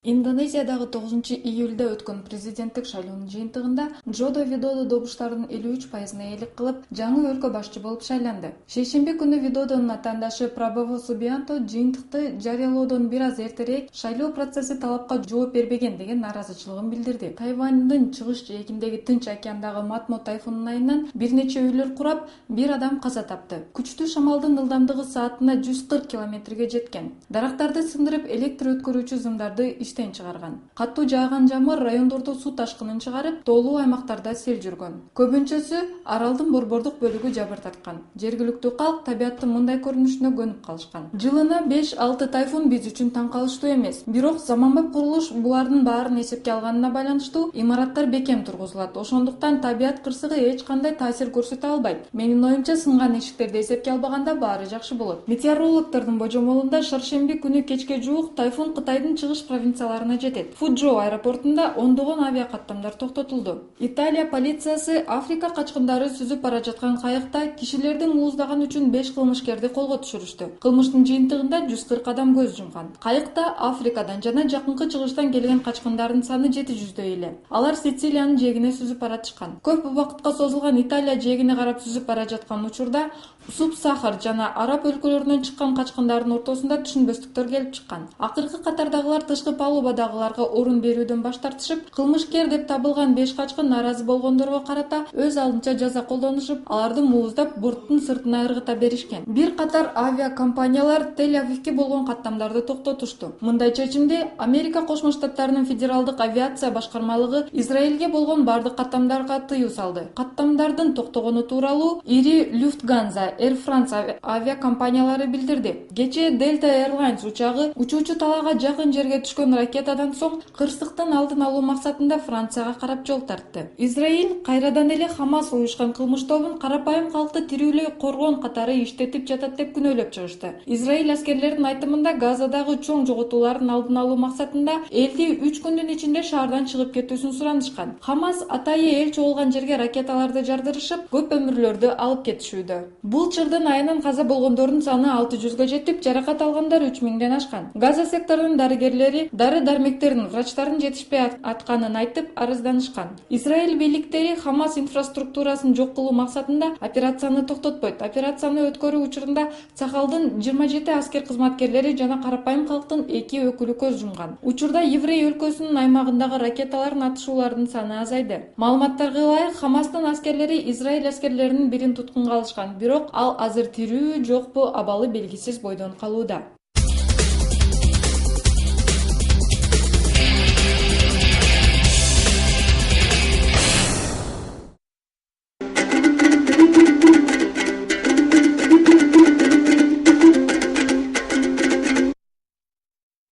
Индонезиядагы 9-июлда өткөн президенттик шайлоонун жыйынтыгында Жодо Видодо добуштарынын 53%-ына ээлик кылып, жаңы өлкө башчы болуп шайланды. Шейшемби күнү Видодонун атаандашы Прабово Субианто жыйынтыкты жарыялоодон бир аз эртерээк шайлоо процесси талапка жооп бербеген деген нааразычылыгын билдирди. Тайвандын чыгыш жээгиндеги Тынч океандагы Матмо тайфунунун айынан бир нече үйлөр курап, бир адам каза тапты. Күчтүү шамалдын ылдамдыгы саатына 140 километрге жеткен. Дарактарды сындырып, электр өткөрүүчү зымдарды чыгарган. Катуу жааган жамгыр райондордо суу ташкынын чыгарып, тоолуу аймактарда сел жүргөн. Көбүнчөсү аралдын борбордук бөлүгү жабыр тарткан. Жергиликтүү калк табиаттын мындай көрүнүшүнө көнүп калышкан. Жылына 5-6 тайфун биз үчүн таң калыштуу эмес. Бирок заманбап курулуш булардын баарын эсепке алганына байланыштуу имараттар бекем тургузулат. Ошондуктан табият кырсыгы эч кандай таасир көрсөтө албайт. Менин оюмча, сынган эшиктерди эсепке албаганда баары жакшы болот. Метеорологдордун божомолунда шаршемби күнү кечке жуук тайфун Кытайдын чыгыш провинцияларына жетет. Фуджоу аэропортунда ондогон авиакаттамдар токтотулду. Италия полициясы Африка качкындары сүзүп бара жаткан кайыкта кишилерди мууздаган үчүн 5 кылмышкерди колго түшүрүштү. Кылмыштын жыйынтыгында 140 адам көз жумган. Кайыкта Африкадан жана жакынкы чыгыштан келген качкындардын саны 700дөй эле. Алар Сицилиянын жээгине сүзүп баратышкан. Көп убакытка созулган Италия жээгине карап сүзүп бара жаткан учурда Суб-Сахар жана Араб өлкөлөрүнөн чыккан качкындардын ортосунда түшүнбөстүктөр келип чыккан. Акыркы катардагылар тышкы палубадагыларга орун берүүдөн баш тартышып, кылмышкер деп табылган 5 качкын нааразы болгондорго карата өз алдынча жаза колдонушуп, аларды мууздап борттун сыртына ыргыта беришкен. Бир катар авиакомпаниялар Тель-Авивге болгон каттамдарды токтотушту. Мындай чечимди Америка Кошмо Штаттарынын федералдык авиация башкармалыгы Израилге болгон бардык каттамдарга тыюу салды. Каттамдардын токтогону тууралуу ири Люфтганза, Air France авиакомпаниялары билдирди. Кечээ Delta Airlines учагы учуучу талаага жакын жерге түшкөн ракетадан соң кырсыктын алдын алуу максатында Францияга карап жол тартты. Израиль кайрадан эле Хамас уюшкан кылмыш тобун карапайым калкты тирүүлөй коргон катары иштетип жатат деп күнөөлөп чыгышты. Израиль аскерлеринин айтымында Газадагы чоң жоготуулардын алдын алуу максатында элди 3 күндүн ичинде шаардан чыгып кетүүсүн суранышкан. Хамас атайы эл чогулган жерге ракеталарды жардырышып, көп өмүрлөрдү алып кетишүүдө. Бул чырдын айынан каза болгондордун саны 600гө жетип, жаракат алгандар 3000ден ашкан. Газа секторунун дарыгерлери дары-дармектердин, врачтардын жетишпей атканын айтып арызданышкан. Израиль бийликтери Хамас инфраструктурасын жок кылуу максатында операцияны токтотпойт. Операцияны өткөрүү учурунда Цахалдын 27 аскер кызматкерлери жана карапайым калктын 2 өкүлү көз жумган. Учурда Еврей өлкөсүнүн аймагындагы ракеталардын атышуулардын саны азайды. Маалыматтарга ылайык, Хамастын аскерлери Израиль аскерлеринин бирин туткунга алышкан, бирок ал азыр тирүү жокпу абалы белгисиз бойдон калууда.